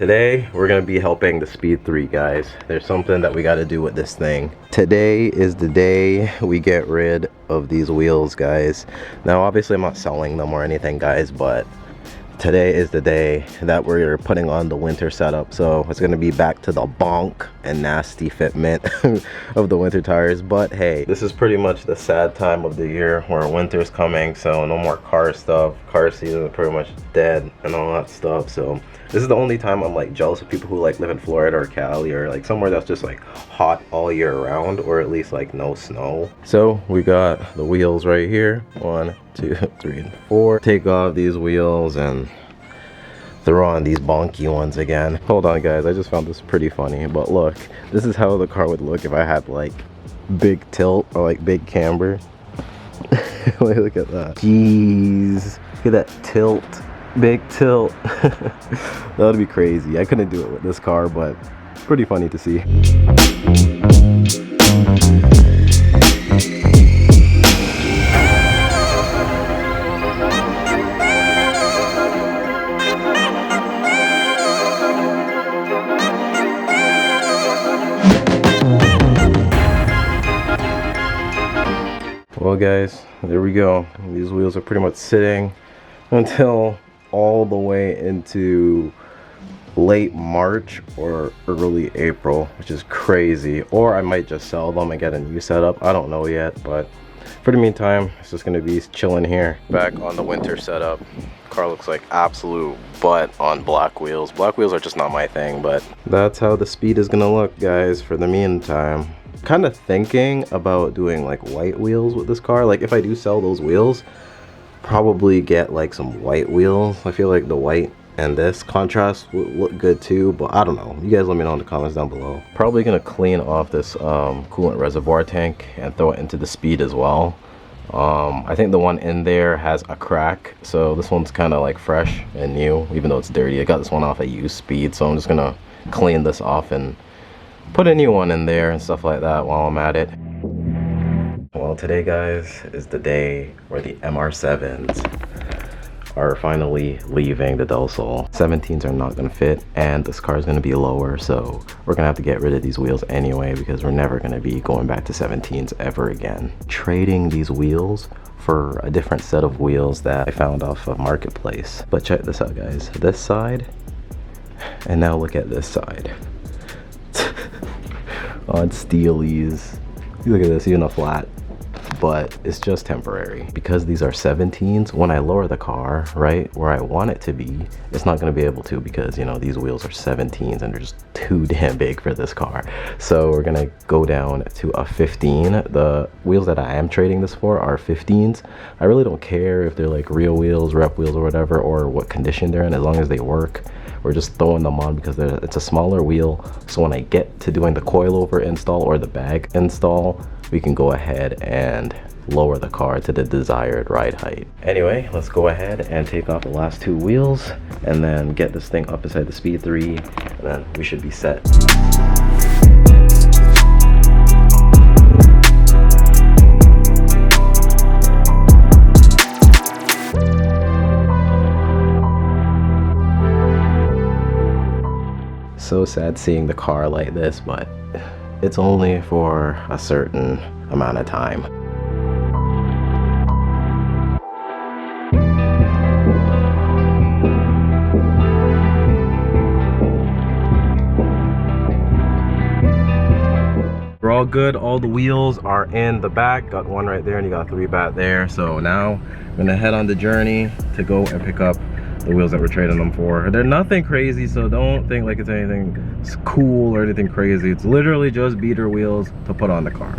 Today we're gonna be helping the Speed 3 guys. There's something that we got to do with this thing. Today is the day we get rid of these wheels, guys. Now obviously I'm not selling them or anything, guys, but today is the day that we're putting on the winter setup. So it's gonna be back to the bonk and nasty fitment of the winter tires. But hey, this is pretty much the sad time of the year where winter's coming, so no more car stuff. Car season is pretty much dead and all that stuff. So this is the only time I'm like jealous of people who like live in Florida or Cali or like somewhere that's just like hot all year round, or at least like no snow. So we got the wheels right here, 1, 2, 3, and 4. Take off these wheels and throw on these bonky ones again. Hold on guys, I just found this pretty funny, but look, this is how the car would look if I had like big tilt or like big camber. Wait, look at that. Jeez, look at that tilt. Big tilt. That would be crazy. I couldn't do it with this car, but it's pretty funny to see. Well guys, there we go. These wheels are pretty much sitting until all the way into late March or early April, which is crazy. Or I might just sell them and get a new setup. I don't know yet, but for the meantime, it's just gonna be chilling here. Back on the winter setup. Car looks like absolute butt on black wheels. Black wheels are just not my thing, but that's how the Speed is gonna look, guys, for the meantime. Kind of thinking about doing like white wheels with this car. Like if I do sell those wheels, probably get like some white wheels. I feel like the white and this contrast would look good too, but I don't know. You guys let me know in the comments down below. Probably gonna clean off this coolant reservoir tank and throw it into the Speed as well. I think the one in there has a crack, so this one's kind of like fresh and new, even though it's dirty. I got this one off a used Speed, so I'm just gonna clean this off and put a new one in there and stuff like that while I'm at it. Well, today guys is the day where the MR7s are finally leaving the DELSOL. 17s are not gonna fit, and this car is gonna be lower, so we're gonna have to get rid of these wheels anyway, because we're never gonna be going back to 17s ever again. Trading these wheels for a different set of wheels that I found off of Marketplace. But check this out guys, this side, and now look at this side. On steelies, look at this, even a flat. But it's just temporary because these are 17s. When I lower the car right where I want it to be, it's not going to be able to, because you know these wheels are 17s and they're just too damn big for this car. So we're gonna go down to a 15. The wheels that I am trading this for are 15s. I really don't care if they're like real wheels, rep wheels, or whatever, or what condition they're in, as long as they work. We're just throwing them on because it's a smaller wheel, so when I get to doing the coilover install or the bag install, we can go ahead and lower the car to the desired ride height. Anyway, let's go ahead and take off the last 2 wheels and then get this thing up inside the Speed 3, and then we should be set. So sad seeing the car like this, but it's only for a certain amount of time. We're all good. All the wheels are in the back. Got one right there and you got 3 back there. So now I'm gonna head on the journey to go and pick up the wheels that we're trading them for. They're nothing crazy, so don't think like it's anything cool or anything crazy. It's literally just beater wheels to put on the car.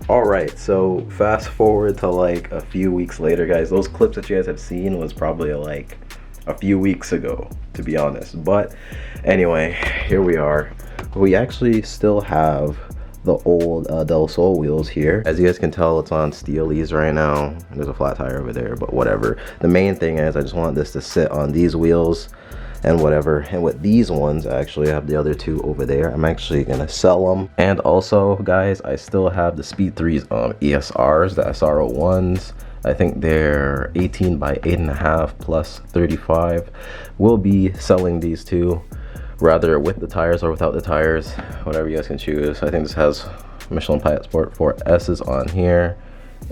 Alright, so fast forward to like a few weeks later, guys. Those clips that you guys have seen was probably like a few weeks ago, to be honest. But anyway, here we are. We actually still have the old DELSOL wheels here. As you guys can tell, it's on steelies right now. There's a flat tire over there, but whatever. The main thing is I just want this to sit on these wheels and whatever. And with these ones, actually I have the other two over there. I'm actually gonna sell them. And also guys, I still have the Speed3's ESRs, the SR01s. I think they're 18 by 8.5 plus 35. We'll be selling these two, rather with the tires or without the tires, whatever you guys can choose. I think this has Michelin Pilot Sport 4S's on here,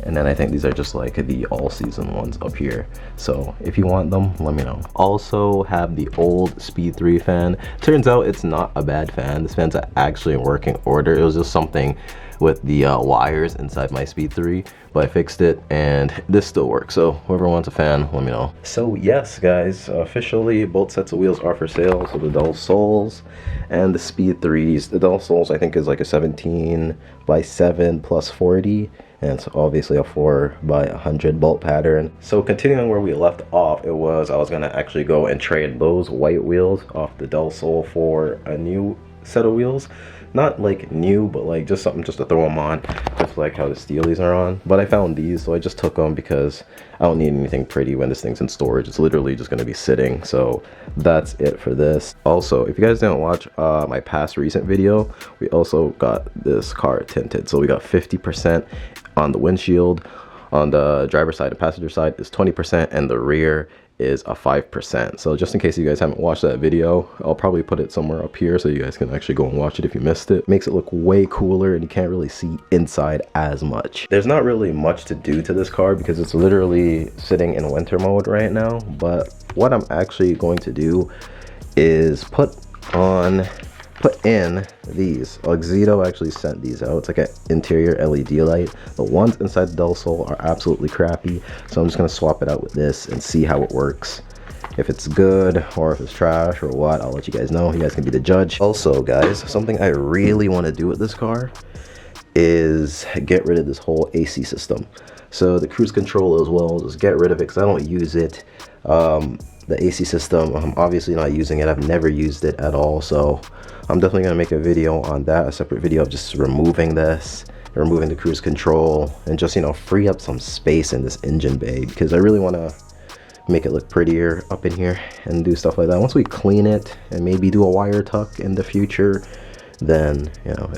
and then I think these are just like the all-season ones up here. So if you want them, let me know. Also have the old Speed3 fan. Turns out it's not a bad fan. This fan's actually in working order. It was just something with the wires inside my Speed3, but I fixed it and this still works. So whoever wants a fan, let me know. So yes guys, officially both sets of wheels are for sale. So the DELSOLs and the Speed3s. The DELSOLs I think is like a 17 by 7 plus 40, and it's obviously a 4 by 100 bolt pattern. So continuing where we left off, I was gonna actually go and trade those white wheels off the DELSOL for a new set of wheels. Not like new, but like just something just to throw them on, just like how the Steelies are on. But I found these, so I just took them because I don't need anything pretty when this thing's in storage. It's literally just gonna be sitting. So that's it for this. Also, if you guys didn't watch my past recent video, we also got this car tinted. So we got 50% on the windshield. On the driver's side and passenger side is 20%, and the rear is a 5%. So just in case you guys haven't watched that video, I'll probably put it somewhere up here so you guys can actually go and watch it if you missed it. Makes it look way cooler and you can't really see inside as much. There's not really much to do to this car because it's literally sitting in winter mode right now, but what I'm actually going to do is put in these. Auxito actually sent these out. It's like an interior LED light. The ones inside the DELSOL are absolutely crappy, so I'm just gonna swap it out with this and see how it works. If it's good or if it's trash or what, I'll let you guys know. You guys can be the judge. Also guys, something I really want to do with this car is get rid of this whole AC system. So the cruise control as well, just get rid of it because I don't use it. The AC system, I'm obviously not using it. I've never used it at all, so I'm definitely gonna make a video on that, a separate video of just removing this, removing the cruise control, and just, you know, free up some space in this engine bay because I really want to make it look prettier up in here and do stuff like that. Once we clean it and maybe do a wire tuck in the future, then, you know,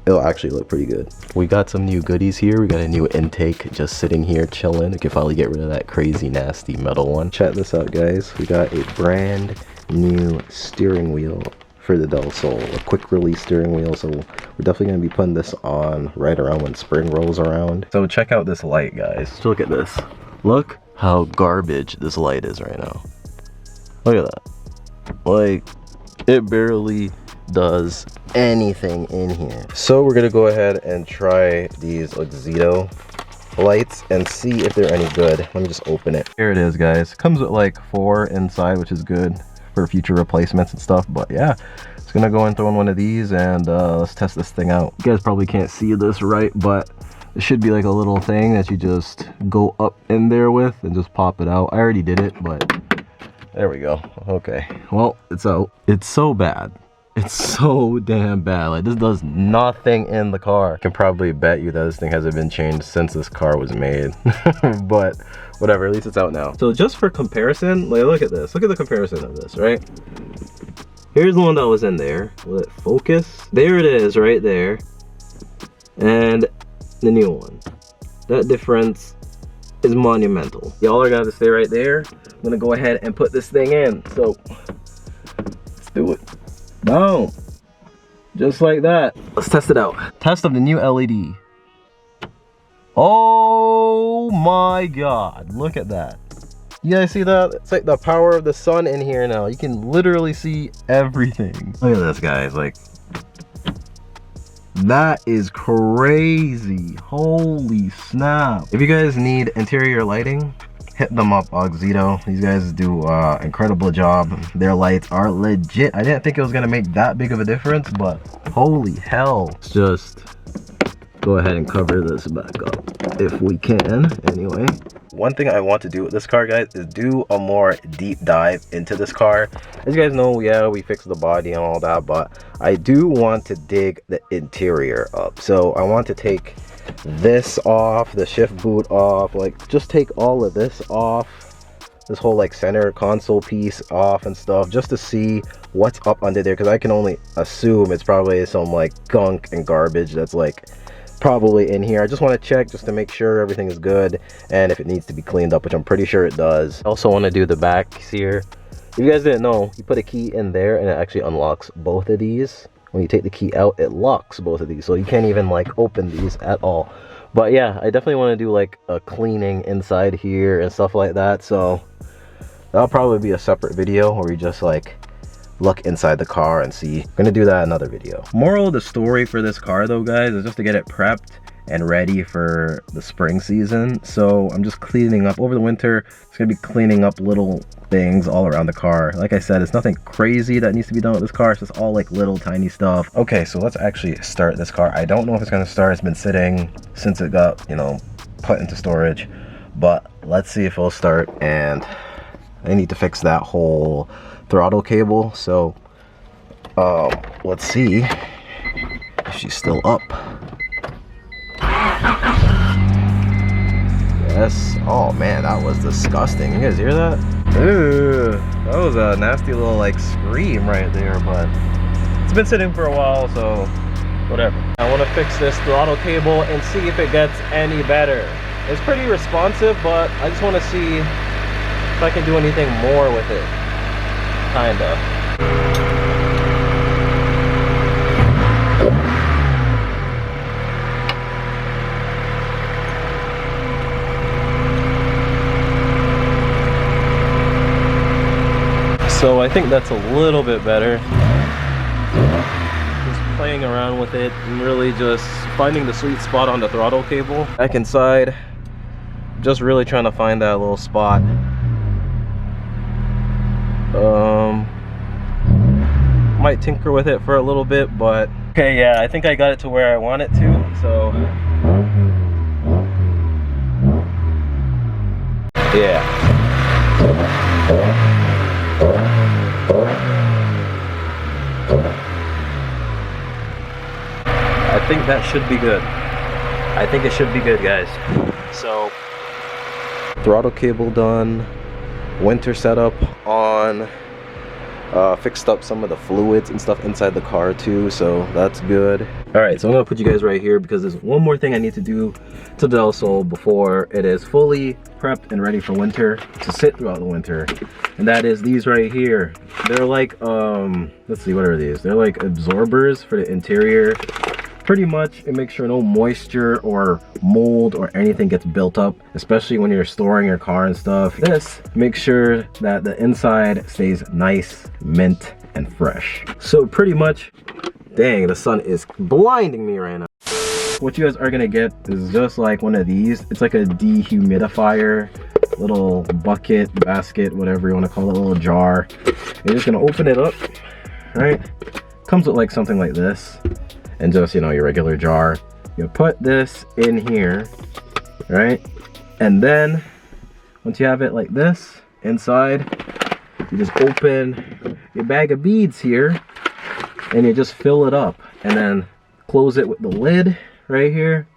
it'll actually look pretty good. We got some new goodies here. We got a new intake just sitting here chilling. We can finally get rid of that crazy nasty metal one. Check this out guys, we got a brand new steering wheel for the DELSOL, a quick release steering wheel. So we're definitely going to be putting this on right around when spring rolls around. So check out this light guys, just look at this. Look how garbage this light is right now. Look at that, like it barely does anything in here. So we're gonna go ahead and try these Auxito lights and see if they're any good. Let me just open it. Here it is guys, comes with like 4 inside, which is good for future replacements and stuff. But yeah, it's gonna go and throw in one of these and let's test this thing out. You guys probably can't see this right, but it should be like a little thing that you just go up in there with and just pop it out. I already did it, but there we go. Okay, well, it's out. It's so bad. It's so damn bad. Like, this does nothing in the car. I can probably bet you that this thing hasn't been changed since this car was made. But whatever, at least it's out now. So just for comparison, like, look at this. Look at the comparison of this, right? Here's the one that was in there. Will it focus? There it is right there. And the new one. That difference is monumental. Y'all are gonna stay right there. I'm gonna go ahead and put this thing in. So let's do it. Boom. Just like that. Let's test it out. Test of the new LED. Oh my god, look at that. You guys see that? It's like the power of the sun in here now. You can literally see everything. Look at this guys, like, that is crazy. Holy snap. If you guys need interior lighting, hit them up, Auxito. These guys do incredible job. Their lights are legit. I didn't think it was gonna make that big of a difference, but holy hell. Let's just go ahead and cover this back up if we can. Anyway, one thing I want to do with this car, guys, is do a more deep dive into this car. As you guys know, yeah, we fixed the body and all that, but I do want to dig the interior up. So I want to take this off, the shift boot off, like just take all of this off, this whole like center console piece off and stuff, just to see what's up under there, because I can only assume it's probably some like gunk and garbage that's like probably in here. I just want to check just to make sure everything is good, and if it needs to be cleaned up, which I'm pretty sure it does. I also want to do the backs here. If you guys didn't know, you put a key in there and it actually unlocks both of these. When you take the key out, it locks both of these, so you can't even like open these at all. But yeah, I definitely want to do like a cleaning inside here and stuff like that, so that'll probably be a separate video where we just like look inside the car and see. I'm gonna do that in another video. Moral of the story for this car though, guys, is just to get it prepped and ready for the spring season. So I'm just cleaning up over the winter. It's gonna be cleaning up little things all around the car. Like I said, it's nothing crazy that needs to be done with this car. It's just all like little tiny stuff. Okay, so let's actually start this car. I don't know if it's gonna start. It's been sitting since it got, you know, put into storage, but let's see if it'll start. And I need to fix that whole throttle cable, so let's see if she's still up. Yes. Oh man, that was disgusting. You guys hear that? Ooh, that was a nasty little like scream right there, but it's been sitting for a while, so whatever. I want to fix this throttle cable and see if it gets any better. It's pretty responsive, but I just want to see if I can do anything more with it. Kinda. So I think that's a little bit better. Just playing around with it and really just finding the sweet spot on the throttle cable. Back inside, just really trying to find that little spot. Might tinker with it for a little bit, but okay, yeah, I think I got it to where I want it to, so yeah. I think that should be good. I think it should be good, guys. So throttle cable done, winter setup on, fixed up some of the fluids and stuff inside the car too, so that's good. All right, so I'm gonna put you guys right here because there's one more thing I need to do to DELSOL before it is fully prepped and ready for winter, to sit throughout the winter, and that is these right here. They're like let's see, what are these? They're like absorbers for the interior. Pretty much it makes sure no moisture or mold or anything gets built up, especially when you're storing your car and stuff. This makes sure that the inside stays nice, mint, and fresh. So pretty much, dang, the sun is blinding me right now. What you guys are gonna get is just like one of these. It's like a dehumidifier, little bucket, basket, whatever you want to call it, a little jar. You're just gonna open it up, right? Comes with like something like this, and just, you know, your regular jar. You put this in here, right? And then once you have it like this inside, you just open your bag of beads here and you just fill it up, and then close it with the lid right here,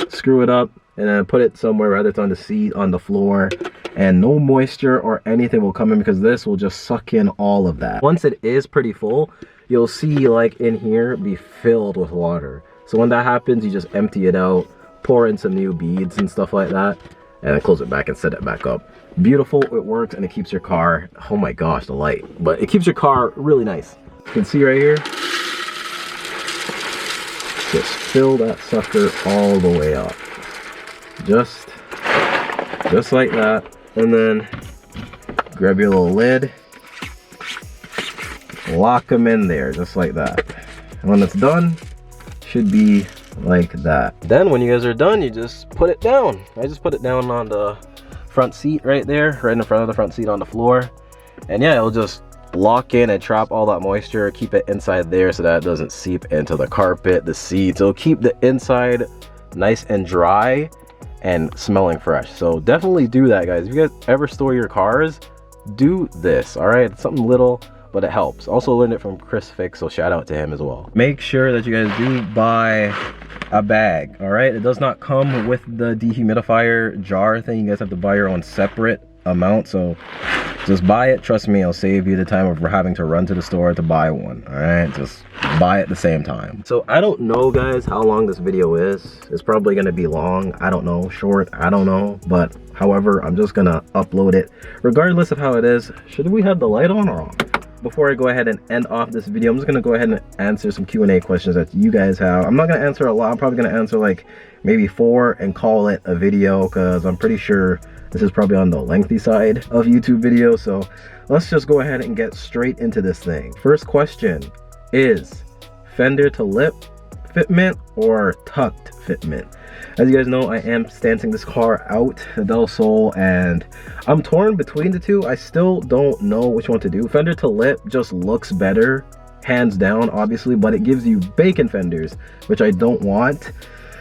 screw it up, and then put it somewhere, whether it's on the seat, on the floor, and no moisture or anything will come in because this will just suck in all of that. Once it is pretty full, you'll see like in here be filled with water. So when that happens, you just empty it out, pour in some new beads and stuff like that, and then close it back and set it back up. Beautiful, it works, and it keeps your car, oh my gosh, the light, but it keeps your car really nice. You can see right here, just fill that sucker all the way up. Just like that. And then grab your little lid, lock them in there just like that. And when it's done, should be like that. Then when you guys are done, you just put it down. I just put it down on the front seat right there, right in front of the front seat on the floor. And yeah, it'll just lock in and trap all that moisture, keep it inside there so that it doesn't seep into the carpet, the seats. It'll keep the inside nice and dry and smelling fresh. So definitely do that, guys. If you guys ever store your cars, do this. All right, it's something little, but it helps. Also learned it from Chris Fix, so shout out to him as well. Make sure that you guys do buy a bag. All right, it does not come with the dehumidifier jar thing. You guys have to buy your own separate amount, so just buy it. Trust me, it'll save you the time of having to run to the store to buy one. All right, just buy it at the same time. So I don't know, guys, how long this video is. It's probably gonna be long, I don't know, short, I don't know, but however, I'm just gonna upload it regardless of how it is. Should we have the light on or off? Before I go ahead and end off this video, I'm just gonna go ahead and answer some Q&A questions that you guys have. I'm not gonna answer a lot. I'm probably gonna answer like maybe 4 and call it a video, because I'm pretty sure this is probably on the lengthy side of YouTube videos. So let's just go ahead and get straight into this thing. First question is fender to lip fitment or tucked fitment? As you guys know, I am stancing this car out, the DELSOL, and I'm torn between the two. I still don't know which one to do. Fender to lip just looks better, hands down, obviously, but it gives you bacon fenders, which I don't want.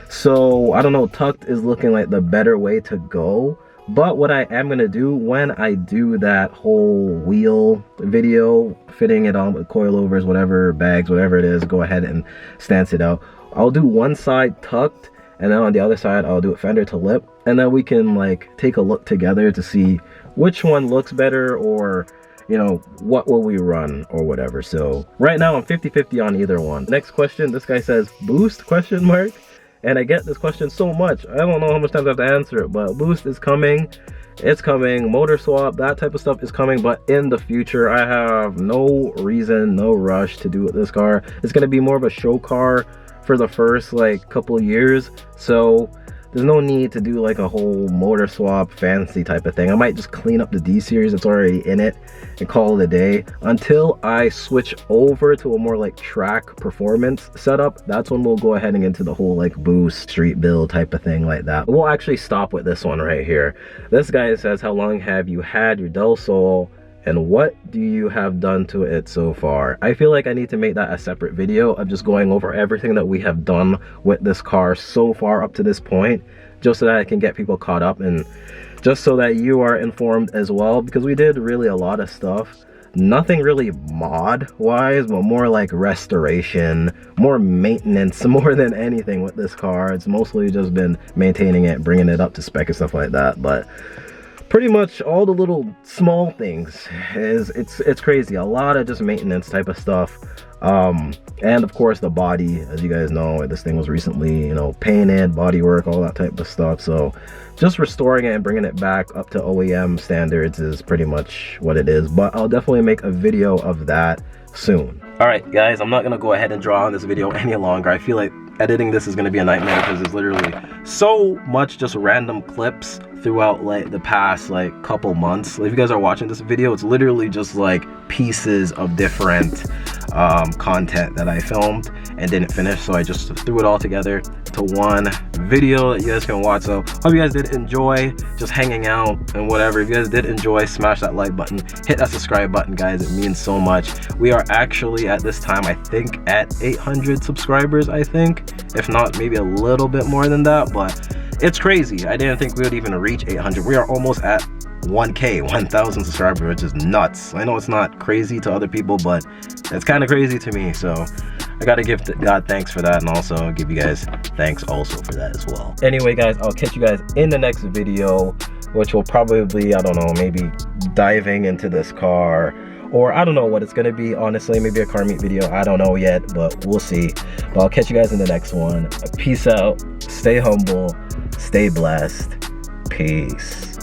So I don't know, tucked is looking like the better way to go. But what I am gonna do when I do that whole wheel video, fitting it on with coilovers, whatever, bags, whatever it is, go ahead and stance it out. I'll do one side tucked, and then on the other side I'll do it fender to lip, and then we can like take a look together to see which one looks better, or you know, what will we run or whatever. So right now I'm 50-50 on either one. Next question, this guy says boost question mark, and I get this question so much. I don't know how much time I have to answer it, but boost is coming. It's coming. Motor swap, that type of stuff is coming, but in the future. I have no reason, no rush to do with this car. It's going to be more of a show car for the first like couple years, so there's no need to do like a whole motor swap fancy type of thing. I might just clean up the D series that's already in it and call it a day until I switch over to a more like track performance setup. That's when we'll go ahead and get into the whole like boost street build type of thing like that. We'll actually stop with this one right here. This guy says, how long have you had your DELSOL and what do you have done to it so far? I feel like I need to make that a separate video of just going over everything that we have done with this car so far up to this point, just so that I can get people caught up and just so that you are informed as well, because we did really a lot of stuff. Nothing really mod wise, but more like restoration, more maintenance, more than anything with this car. It's mostly just been maintaining it, bringing it up to spec and stuff like that, but pretty much all the little small things it's crazy. A lot of just maintenance type of stuff, and of course the body, as you guys know, this thing was recently, you know, painted, body work, all that type of stuff. So just restoring it and bringing it back up to OEM standards is pretty much what it is, but I'll definitely make a video of that soon. All right guys, I'm not gonna go ahead and draw on this video any longer. I feel like editing this is gonna be a nightmare because there's literally so much just random clips throughout like the past like couple months. If you guys are watching this video, it's literally just like pieces of different content that I filmed and didn't finish, so I just threw it all together to one video that you guys can watch. So hope you guys did enjoy just hanging out and whatever. If you guys did enjoy, smash that like button, hit that subscribe button, guys. It means so much. We are actually at this time, I think, at 800 subscribers, I think, if not maybe a little bit more than that, but it's crazy. I didn't think we would even reach 800. We are almost at 1K, 1,000 subscribers, which is nuts. I know it's not crazy to other people, but it's kind of crazy to me. So I gotta give God thanks for that, and also give you guys thanks also for that as well. Anyway guys, I'll catch you guys in the next video, which will probably, I don't know, maybe diving into this car, or I don't know what it's gonna be, honestly. Maybe a car meet video, I don't know yet, but we'll see. But I'll catch you guys in the next one. Peace out, stay humble, stay blessed, peace.